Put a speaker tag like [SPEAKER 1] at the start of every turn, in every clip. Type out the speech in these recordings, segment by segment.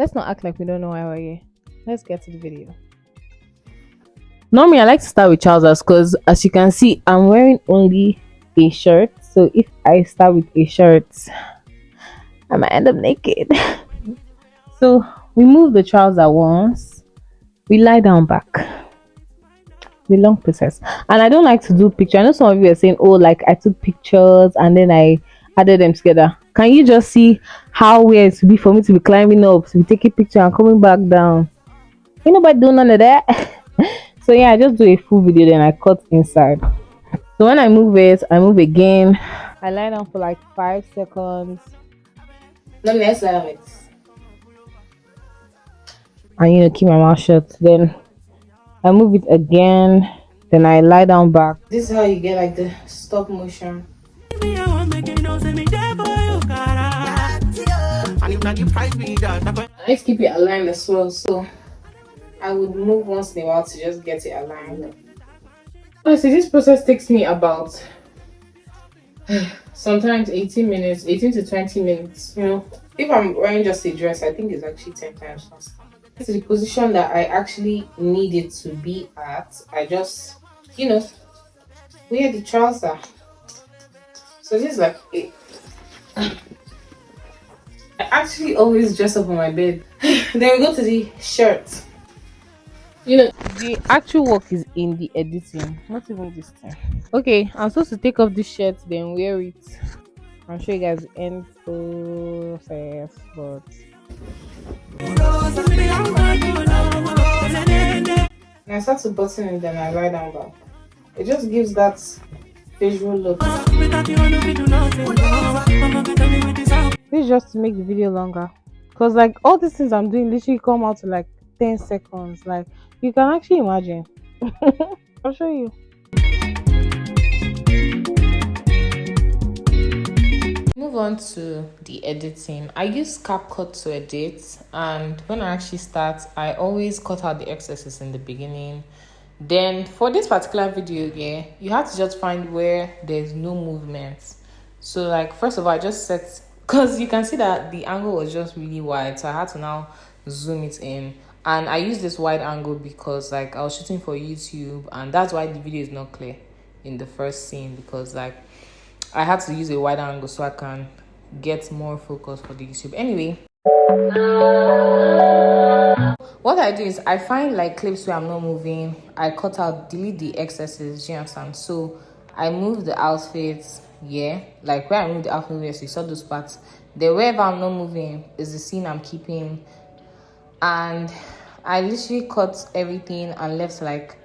[SPEAKER 1] Let's not act like we don't know why we're here. Let's get to the video. Normally, I like to start with trousers because, as you can see, I'm wearing only a shirt. So if I start with a shirt, I might end up naked. So we move the trouser once, we lie down back. The long process, and I don't like to do picture. I know some of you are saying, "Oh, like I took pictures and then I added them together." Can you just see how weird it would be for me to be climbing up, to be taking picture and coming back down? Ain't nobody doing none of that. So yeah, I just do a full video, then I cut inside. So when I move it, I move again. I lie down for like 5 seconds. Let me explain it. And keep my mouth shut. Then I move it again. Then I lie down back. This is how you get like the stop motion. Let's keep it aligned as well. So I would move once in a while to just get it aligned. Honestly, this process takes me about sometimes 18 to 20 minutes. If I'm wearing just a dress, I think it's actually 10 times faster. To the position that I actually need it to be at, I just wear the trouser. So this is like it. I actually always dress up on my bed. Then we go to the shirt. The actual work is in the editing, not even this time. Okay, I'm supposed to take off this shirt, then wear it. I'll show you guys the end process, but I start to button it, then I lie down back. It just gives that visual look. This is just to make the video longer, because like all these things I'm doing literally come out to like 10 seconds. Like you can actually imagine. I'll show you. Move on to the editing. I use Capcut to edit, and when I actually start, I always cut out the excesses in the beginning. Then for this particular video, you have to just find where there's no movement. So like first of all, I just set, because you can see that the angle was just really wide, so I had to now zoom it in. And I use this wide angle because like I was shooting for YouTube, and that's why the video is not clear in the first scene, because like I had to use a wide angle so I can get more focus for the YouTube. Anyway, what I do is I find like clips where I'm not moving, I cut out, delete the excesses, you understand? So I move the outfits, like where I move the outfit, so you saw those parts. Then wherever I'm not moving is the scene I'm keeping, and I literally cut everything and left like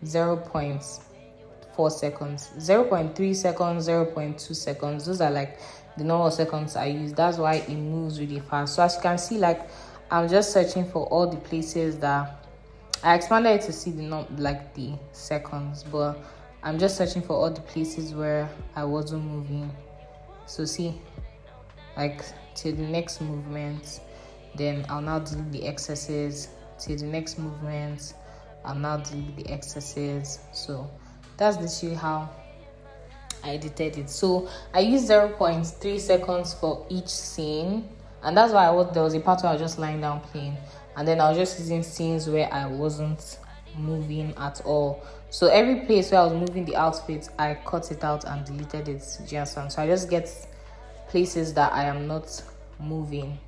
[SPEAKER 1] 0.4 seconds, 0.3 seconds, 0.2 seconds. Those are like the normal seconds I use. That's why it moves really fast. So as you can see, like I'm just searching for all the places that I expanded it to see the seconds, but I'm just searching for all the places where I wasn't moving. So see, like till the next movement, then I'll now delete the excesses. Till the next movement, I'll now delete the excesses. So that's literally how I edited it. So I used 0.3 seconds for each scene, and that's why there was a part where I was just lying down playing, and then I was just using scenes where I wasn't moving at all. So every place where I was moving the outfit, I cut it out and deleted it. Do you understand? So I just get places that I am not moving.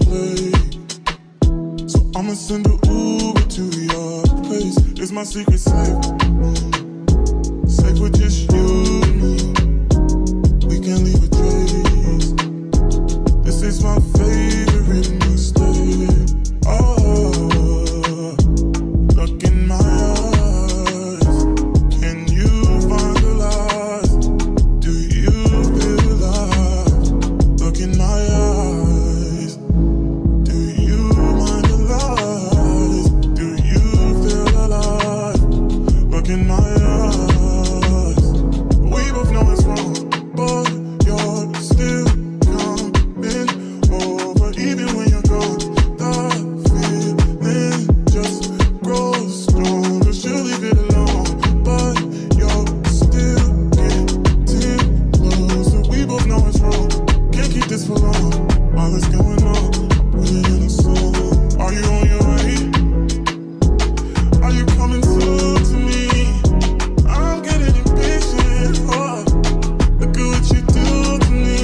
[SPEAKER 2] late. So I'ma send an Uber to your place. It's my secret safe. Safe with just you and me. We can leave a trace. This is my favorite mistake. Oh, look in my eyes. Can you find the lies? Do you feel alive? Look in my eyes. Do you mind the lies? Do you feel alive? Look in my eyes. We both know it's wrong, but you're still coming over. Even when you're gone, the feeling just grows stronger. She'll leave it alone, but you're still getting closer. We both know it's wrong, can't keep this for long. All that's going on, put it in a song. Are you on your way? Are you coming to me? I'm getting impatient. Oh, look at what you do to me.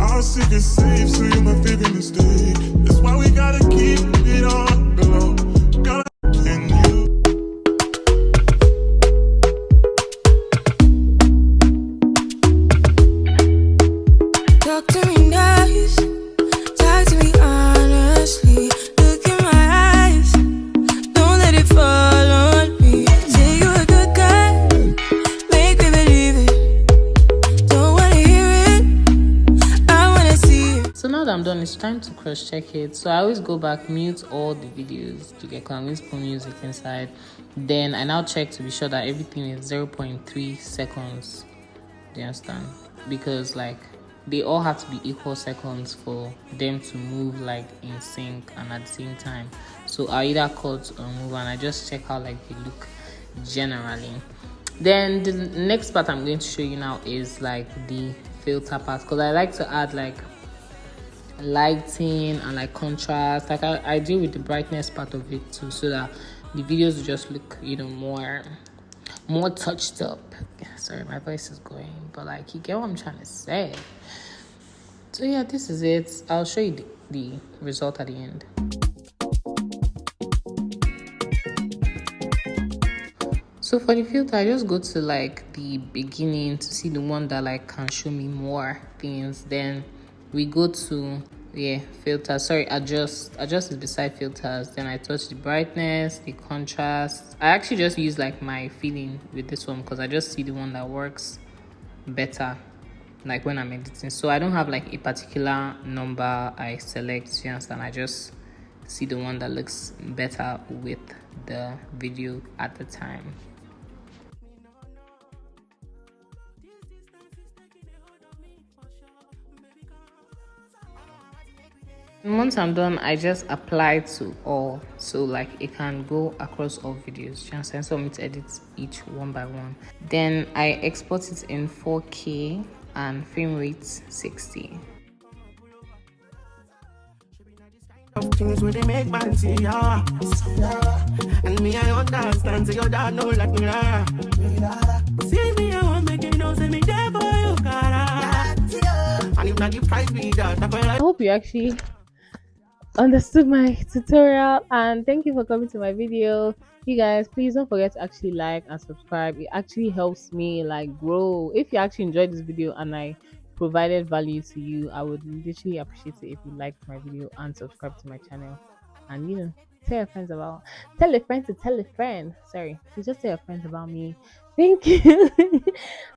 [SPEAKER 2] Our secret safe, so you're my favorite mistake. That's why we gotta keep it on the low. Can you?
[SPEAKER 3] Talk to me nice, talk to me honestly. Look in my eyes, don't let it fall on me. Say you a good guy, make me believe it. Don't wanna hear it, I wanna see it.
[SPEAKER 1] So now that I'm done, it's time to cross check it. So I always go back, mute all the videos to get always put music inside. Then I now check to be sure that everything is 0.3 seconds. Do you understand? Because like they all have to be equal seconds for them to move like in sync and at the same time. So I either cut or move, and I just check how like they look generally. Then the next part I'm going to show you now is like the filter part, because I like to add like lighting and like contrast. Like I deal with the brightness part of it too, so that the videos will just look, you know, more touched up. Sorry, my voice is going, but like you get what I'm trying to say. So yeah, this is it. I'll show you the result at the end. So for the filter, I just go to like the beginning to see the one that like can show me more things. Then we go to filter. Sorry, adjust is beside filters. Then I touch the brightness, the contrast. I actually just use like my feeling with this one because I just see the one that works better like when I'm editing. So I don't have like a particular number I select, you understand? I just see the one that looks better with the video at the time. And once I'm done, I just apply to all, so like it can go across all videos. You understand? So I need to edit each one by one. Then I export it in 4K and frame rate 60.
[SPEAKER 4] Things where they make man see ya. And me I understand, so your dad know like me lah. See me I want make you know, say me there for you, cara. And if not the price be that,
[SPEAKER 1] I hope you actually understood my tutorial, and thank you for coming to my video. You guys, please don't forget to actually like and subscribe. It actually helps me like grow. If you actually enjoyed this video and I provided value to you, I would literally appreciate it if you liked my video and subscribe to my channel. And you know, tell a friend to tell a friend. Sorry, please just tell your friends about me. Thank you.